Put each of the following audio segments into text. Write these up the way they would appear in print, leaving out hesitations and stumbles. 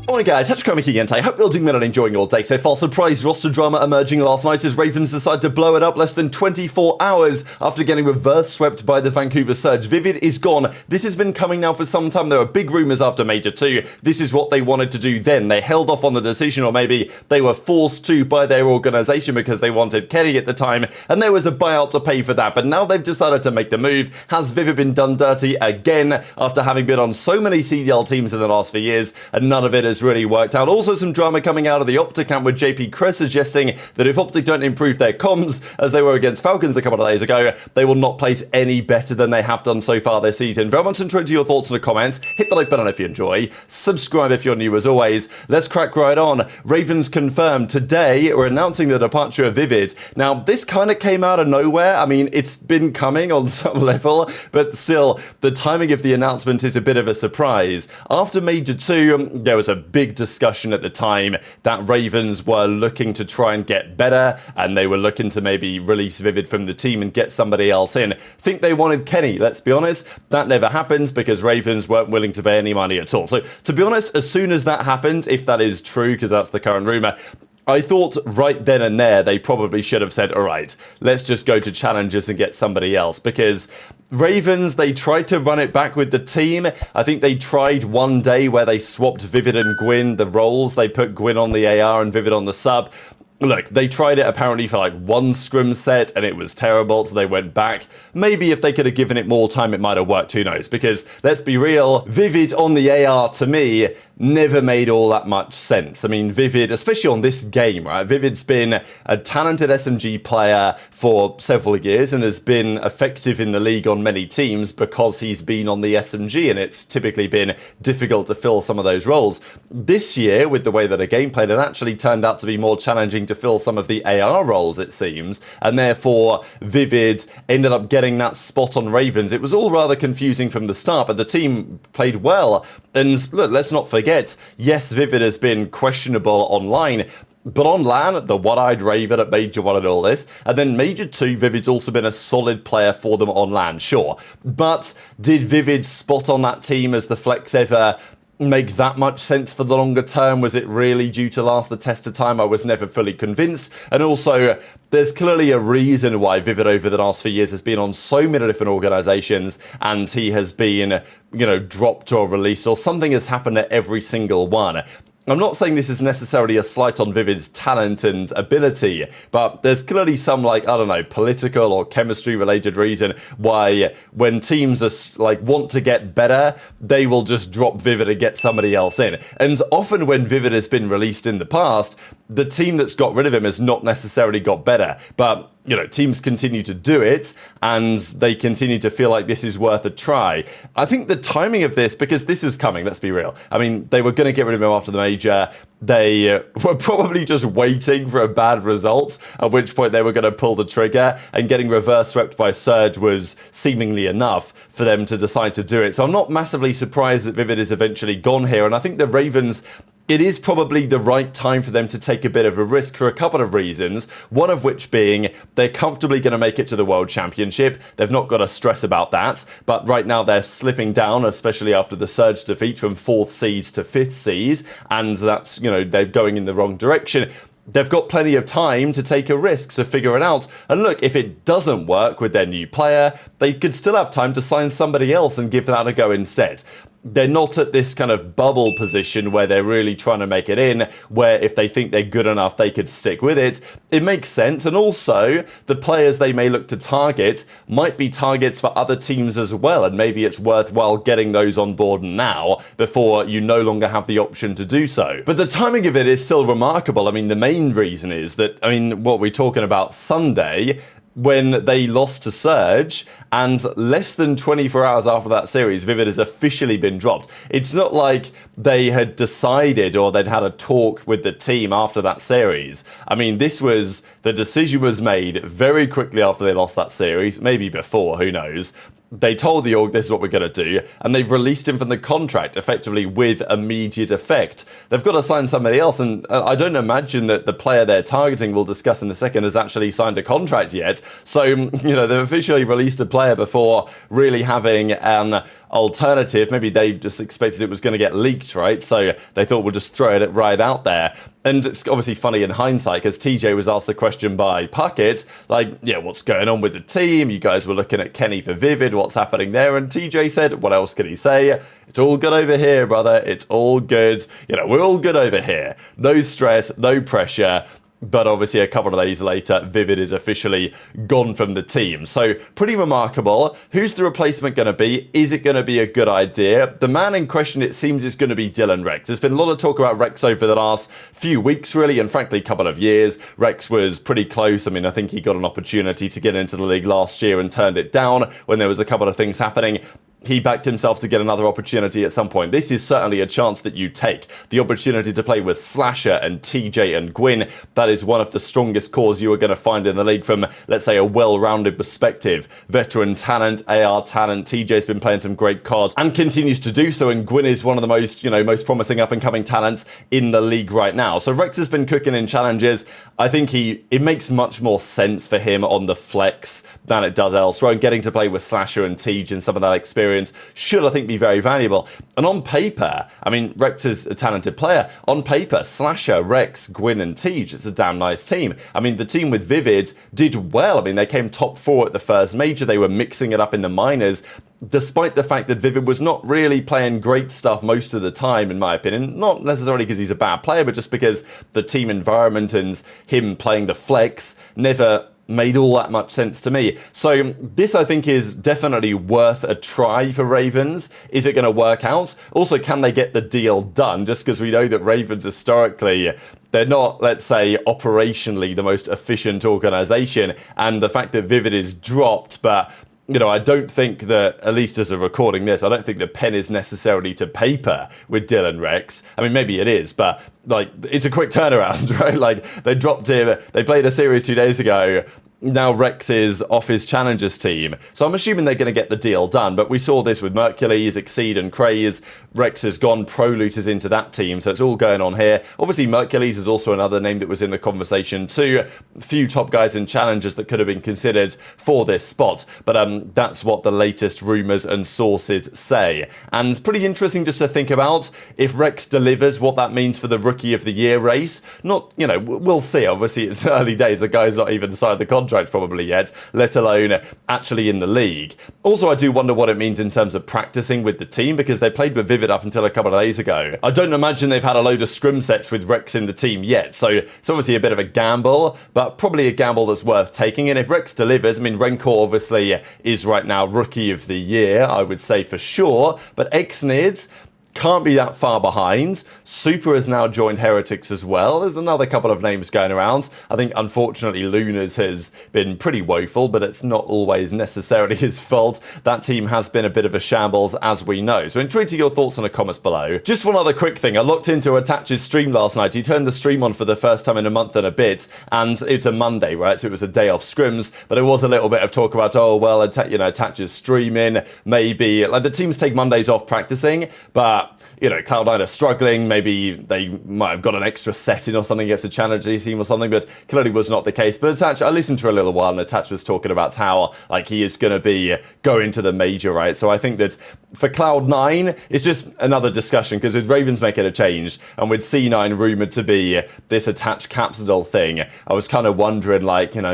Morning guys, Kremp again. I hope you're doing well and enjoying your day so far. Surprise roster drama emerging last night as Ravens decide to blow it up less than 24 hours after getting reverse swept by the Vancouver Surge. Vivid is gone. This has been coming now for some time. There were big rumours after Major 2. This is what they wanted to do then. They held off on the decision, or maybe they were forced to by their organisation because they wanted Kenny at the time, and there was a buyout to pay for that. But now they've decided to make the move. Has Vivid been done dirty again after having been on so many CDL teams in the last few years, and none of it has really worked out? Also some drama coming out of the OpTic camp with JP Kress suggesting that if OpTic don't improve their comms as they were against Falcons a couple of days ago, they will not place any better than they have done so far this season. Very much interested to your thoughts in the comments. Hit the like button if you enjoy. Subscribe if you're new as always. Let's crack right on. Ravens confirmed today we're announcing the departure of Vivid. Now this kind of came out of nowhere. I mean, it's been coming on some level, but still the timing of the announcement is a bit of a surprise. After Major 2, there was a big discussion at the time that Ravens were looking to try and get better, and they were looking to maybe release Vivid from the team and get somebody else in. Think they wanted Kenny, let's be honest. That never happened because Ravens weren't willing to pay any money at all. So to be honest, as soon as that happened, if that is true, because that's the current rumour, I thought right then and there they probably should have said, all right, let's just go to challengers and get somebody else, because Ravens, they tried to run it back with the team. I think they tried one day where they swapped Vivid and Gwinn the roles. They put Gwinn on the AR and Vivid on the sub. Look, they tried it apparently for like one scrim set and it was terrible, so they went back. Maybe if they could have given it more time, it might have worked, who knows? Because let's be real, Vivid on the AR to me never made all that much sense. I mean, Vivid, especially on this game, right? Vivid's been a talented SMG player for several years and has been effective in the league on many teams because he's been on the SMG, and it's typically been difficult to fill some of those roles. This year, with the way that the game played, it actually turned out to be more challenging to fill some of the AR roles, it seems, and therefore Vivid ended up getting that spot on Ravens. It was all rather confusing from the start, but the team played well. And look, let's not forget, yes, Vivid has been questionable online, but on LAN, the one-eyed Raven at Major 1 and all this, and then Major 2, Vivid's also been a solid player for them on LAN, sure. But did Vivid's spot on that team as the flex ever make that much sense for the longer term? Was it really due to last the test of time? I was never fully convinced. And also, there's clearly a reason why Vivid over the last few years has been on so many different organizations, and he has been, you know, dropped or released, or something has happened at every single one. I'm not saying this is necessarily a slight on Vivid's talent and ability, but there's clearly some, like, I don't know, political or chemistry related reason why when teams are like want to get better, they will just drop Vivid and get somebody else in. And often when Vivid has been released in the past, the team that's got rid of him has not necessarily got better, but you know, teams continue to do it and they continue to feel like this is worth a try. I think the timing of this, because this is coming, let's be real. I mean, they were going to get rid of him after the Major. They were probably just waiting for a bad result, at which point they were going to pull the trigger, and getting reverse swept by Surge was seemingly enough for them to decide to do it. So I'm not massively surprised that Vivid is eventually gone here, and I think the Ravens, it is probably the right time for them to take a bit of a risk for a couple of reasons, one of which being they're comfortably going to make it to the World Championship. They've not got to stress about that, but right now they're slipping down, especially after the Surge defeat from 4th seed to 5th seed, and that's, you know, they're going in the wrong direction. They've got plenty of time to take a risk, to figure it out. And look, if it doesn't work with their new player, they could still have time to sign somebody else and give that a go instead. They're not at this kind of bubble position where they're really trying to make it in, where if they think they're good enough, they could stick with it. It makes sense. And also, the players they may look to target might be targets for other teams as well. And maybe it's worthwhile getting those on board now before you no longer have the option to do so. But the timing of it is still remarkable. I mean, the main reason is that, I mean, what we're talking about Sunday, when they lost to Surge, and less than 24 hours after that series, Vivid has officially been dropped. It's not like they had decided or they'd had a talk with the team after that series. I mean, the decision was made very quickly after they lost that series, maybe before, who knows. They told the org this is what we're going to do, and they've released him from the contract effectively with immediate effect. They've got to sign somebody else, and I don't imagine that the player they're targeting, we'll discuss in a second, has actually signed a contract yet. So, you know, they've officially released a player before really having an alternative. Maybe they just expected it was going to get leaked, right? So they thought we'll just throw it right out there. And it's obviously funny in hindsight because TJ was asked the question by Puckett, like, yeah, what's going on with the team? You guys were looking at Kenny for Vivid, what's happening there? And TJ said, what else could he say? It's all good over here, brother. It's all good. You know, we're all good over here. No stress, no pressure. But obviously a couple of days later, Vivid is officially gone from the team. So pretty remarkable. Who's the replacement going to be? Is it going to be a good idea? The man in question, it seems, is going to be Dylan Rex. There's been a lot of talk about Rex over the last few weeks, really, and frankly, a couple of years. Rex was pretty close. I mean, I think he got an opportunity to get into the league last year and turned it down when there was a couple of things happening. He backed himself to get another opportunity at some point. This is certainly a chance that you take. The opportunity to play with Slasher and TJ and Gwinn, that is one of the strongest cores you are going to find in the league from, let's say, a well-rounded perspective. Veteran talent, AR talent, TJ's been playing some great cards and continues to do so, and Gwinn is one of the most, most promising up-and-coming talents in the league right now. So Rex has been cooking in challenges. I think it makes much more sense for him on the flex than it does elsewhere, and getting to play with Slasher and TJ and some of that experience should, I think, be very valuable. And on paper, I mean, Rex is a talented player. On paper, Slasher, Rex, Gwinn and Tej, it's a damn nice team. I mean, the team with Vivid did well. I mean, they came top 4 at the first major. They were mixing it up in the minors, despite the fact that Vivid was not really playing great stuff most of the time, in my opinion. Not necessarily because he's a bad player, but just because the team environment and him playing the flex never made all that much sense to me. So this, I think, is definitely worth a try for Ravens. Is it going to work out? Also, can they get the deal done? Just because we know that Ravens historically, they're not, let's say, operationally the most efficient organization. And the fact that Vivid is dropped, but I don't think that, at least as of recording this, I don't think the pen is necessarily to paper with Dylan Rex. I mean, maybe it is, but it's a quick turnaround, right? They dropped him, they played a series 2 days ago. Now Rex is off his challengers team. So I'm assuming they're going to get the deal done. But we saw this with Mercules, Exceed and Craze. Rex has gone, Pro Loot is into that team. So it's all going on here. Obviously, Mercules is also another name that was in the conversation too. A few top guys and challengers that could have been considered for this spot. But that's what the latest rumours and sources say. And it's pretty interesting just to think about if Rex delivers, what that means for the Rookie of the Year race. Not, we'll see. Obviously, it's early days. The guy's not even signed the contract probably yet, let alone actually in the league. Also, I do wonder what it means in terms of practicing with the team, because they played with Vivid up until a couple of days ago. I don't imagine they've had a load of scrim sets with Rex in the team yet, so it's obviously a bit of a gamble, but probably a gamble that's worth taking. And if Rex delivers, I mean, Rencor obviously is right now Rookie of the Year, I would say for sure, but Xnid can't be that far behind. Super has now joined Heretics as well. There's another couple of names going around. I think, unfortunately, Lunarz has been pretty woeful, but it's not always necessarily his fault. That team has been a bit of a shambles, as we know. So intrigued to your thoughts in the comments below. Just one other quick thing. I looked into Attach's stream last night. He turned the stream on for the first time in a month and a bit, and it's a Monday, right? So it was a day off scrims, but there was a little bit of talk about, oh, well, Attach's streaming, maybe. The teams take Mondays off practicing, but Cloud9 are struggling. Maybe they might have got an extra set in or something against a challenger team or something, but clearly was not the case. But Attach, I listened to a little while, and Attach was talking about how he is going to be going to the major, right? So I think that for Cloud9, it's just another discussion, because with Ravens making a change and with C9 rumored to be this Attach capsule thing, I was kind of wondering,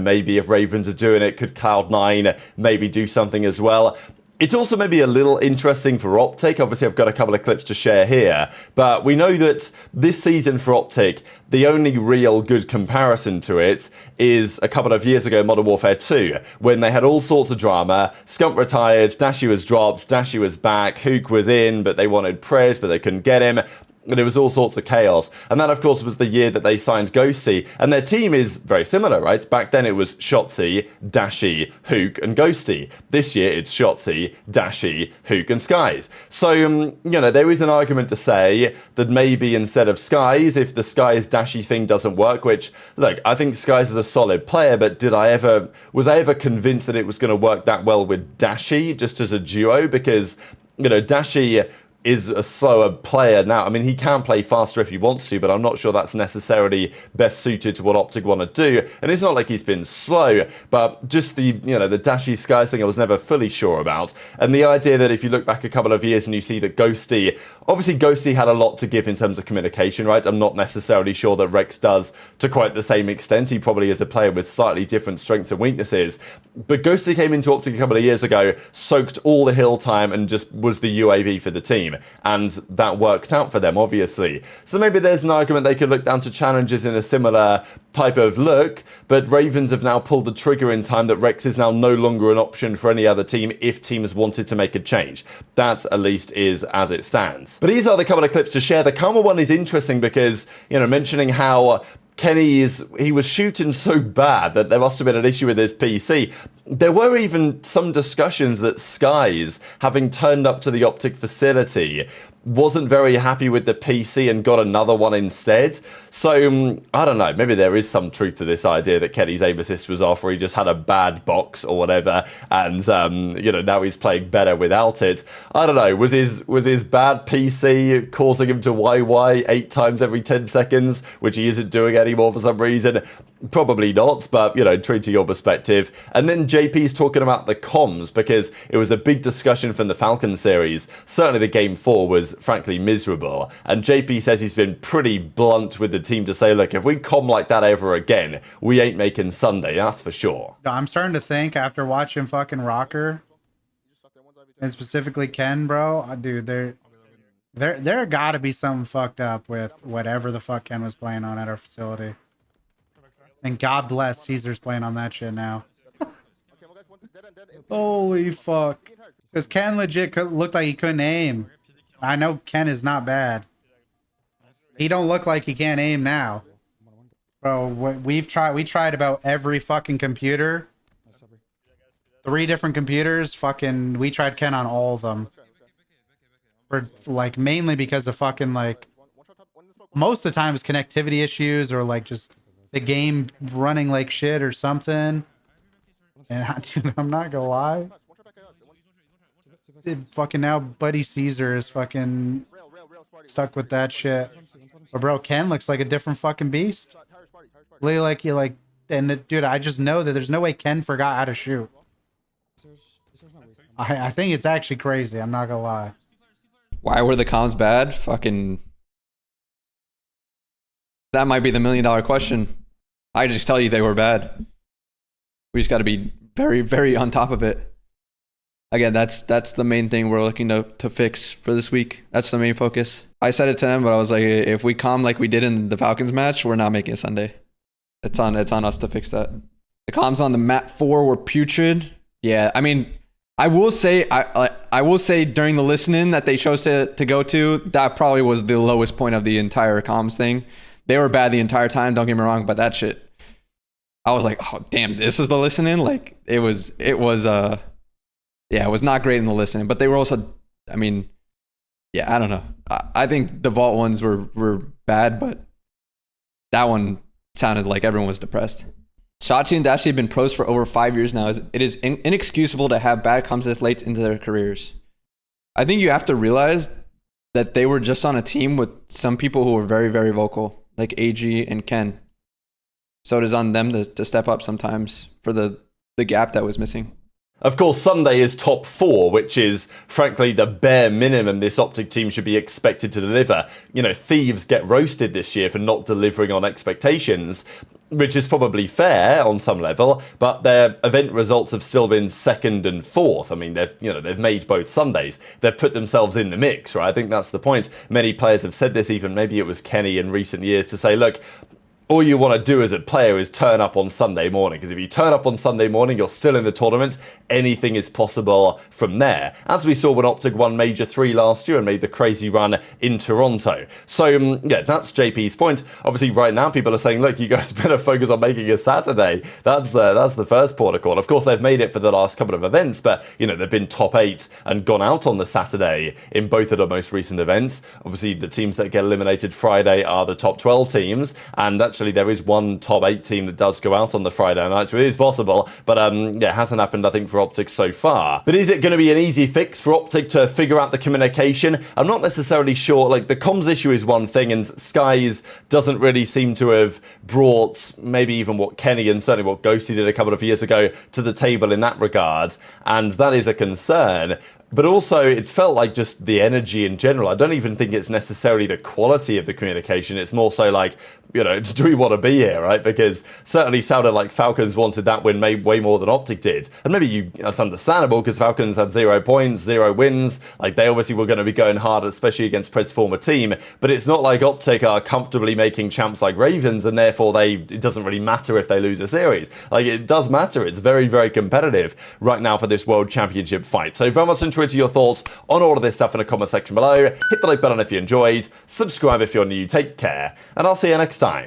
maybe if Ravens are doing it, could Cloud9 maybe do something as well? It's also maybe a little interesting for OpTic. Obviously, I've got a couple of clips to share here, but we know that this season for OpTic, the only real good comparison to it is a couple of years ago, Modern Warfare 2, when they had all sorts of drama. Scump retired, Dashy was dropped, Dashy was back, Huke was in, but they wanted Pres, but they couldn't get him. And it was all sorts of chaos. And that, of course, was the year that they signed Ghosty. And their team is very similar, right? Back then it was Shotzzy, Dashy, Huke, and Ghosty. This year it's Shotzzy, Dashy, Huke, and Skyz. So, there is an argument to say that maybe instead of Skyz, if the Skyz Dashy thing doesn't work, which, look, I think Skyz is a solid player, but was I ever convinced that it was going to work that well with Dashy, just as a duo? Because, Dashy is a slower player now. I mean, he can play faster if he wants to, but I'm not sure that's necessarily best suited to what OpTic want to do. And it's not like he's been slow, but just the, the Dashy Skyz thing I was never fully sure about. And the idea that if you look back a couple of years and you see that Ghosty, obviously Ghosty had a lot to give in terms of communication, right? I'm not necessarily sure that Rex does to quite the same extent. He probably is a player with slightly different strengths and weaknesses. But Ghosty came into OpTic a couple of years ago, soaked all the hill time and just was the UAV for the team. And that worked out for them, obviously. So maybe there's an argument they could look down to challenges in a similar type of look, but Ravens have now pulled the trigger in time that Rex is now no longer an option for any other team if teams wanted to make a change. That, at least, is as it stands. But these are the couple of clips to share. The Karma one is interesting because, mentioning how Kenny he was shooting so bad that there must have been an issue with his PC. There were even some discussions that Skyz, having turned up to the OpTic facility, wasn't very happy with the PC and got another one instead. So, I don't know, maybe there is some truth to this idea that Kenny's aim assist was off, or he just had a bad box or whatever, and, now he's playing better without it. I don't know, was his bad PC causing him to YY 8 times every 10 seconds, which he isn't doing anymore for some reason? Probably not, but, true to your perspective. And then JP's talking about the comms, because it was a big discussion from the Falcon series. Certainly the game 4 was frankly miserable, and JP says he's been pretty blunt with the team to say, look, if we comm like that ever again, we ain't making Sunday, that's for sure. I'm starting to think, after watching fucking Rocker, and specifically Ken, bro, dude, there gotta be something fucked up with whatever the fuck Ken was playing on at our facility. And God bless Caesar's playing on that shit now. Holy fuck. Because Ken legit looked like he couldn't aim. I know Ken is not bad. He don't look like he can't aim now. Bro, we tried about every fucking computer. 3 different computers, we tried Ken on all of them. Mainly because of fucking, most of the time it's connectivity issues or, just the game running like shit or something. And, dude, I'm not gonna lie. Fucking now Buddy Caesar is fucking stuck with that shit. But bro, Ken looks like a different fucking beast. Really and dude, I just know that there's no way Ken forgot how to shoot. I think it's actually crazy, I'm not gonna lie. Why were the comms bad? Fucking... That might be the $1 million question. I just tell you they were bad. We just got to be very, very on top of it. Again, that's the main thing we're looking to fix for this week. That's the main focus. I said it to them, but I was like, if we calm like we did in the Falcons match, we're not making a Sunday. It's on us to fix that. The comms on the map 4 were putrid. Yeah, I mean, I will say during the listen-in that they chose to go to, that probably was the lowest point of the entire comms thing. They were bad the entire time, don't get me wrong, but that shit, I was like, oh damn, this was the listen-in? It was not great in the listen-in, but they were also, I mean, yeah, I don't know. I think the Vault ones were bad, but that one sounded like everyone was depressed. Shotzzy and Dashy have been pros for over 5 years now. It is inexcusable to have bad comms this late into their careers. I think you have to realize that they were just on a team with some people who were very, very vocal, like AG and Ken. So it is on them to step up sometimes for the gap that was missing. Of course, Sunday is top 4, which is, frankly, the bare minimum this OpTic team should be expected to deliver. Thieves get roasted this year for not delivering on expectations, which is probably fair on some level, but their event results have still been 2nd and 4th. I mean, they've made both Sundays. They've put themselves in the mix, right? I think that's the point. Many players have said this, even maybe it was Kenny in recent years, to say, look, all you want to do as a player is turn up on Sunday morning, because if you turn up on Sunday morning, you're still in the tournament. Anything is possible from there, as we saw when OpTic won Major 3 last year and made the crazy run in Toronto. So, yeah, that's JP's point. Obviously, right now, people are saying, look, you guys better focus on making a Saturday. That's the first port of call. Of course, they've made it for the last couple of events, but, they've been top 8 and gone out on the Saturday in both of the most recent events. Obviously, the teams that get eliminated Friday are the top 12 teams, and that actually there is one top 8 team that does go out on the Friday night, so it is possible, but yeah, it hasn't happened, I think, for OpTic so far. But is it going to be an easy fix for OpTic to figure out the communication? I'm not necessarily sure. Like, the comms issue is one thing, and Skyz doesn't really seem to have brought maybe even what Kenny and certainly what Ghosty did a couple of years ago to the table in that regard, and that is a concern. But also, it felt like just the energy in general. I don't even think it's necessarily the quality of the communication. It's more so like, you know, do we want to be here, right? Because certainly sounded like Falcons wanted that win way more than OpTic did. And maybe that's understandable because Falcons had 0 points, 0 wins. Like, they obviously were going to be going hard, especially against Pred's former team. But it's not like OpTic are comfortably making champs like Ravens, and therefore it doesn't really matter if they lose a series. Like, it does matter. It's very, very competitive right now for this World Championship fight. So very much into your thoughts on all of this stuff in the comment section below. Hit the like button if you enjoyed. Subscribe if you're new. Take care. And I'll see you next time.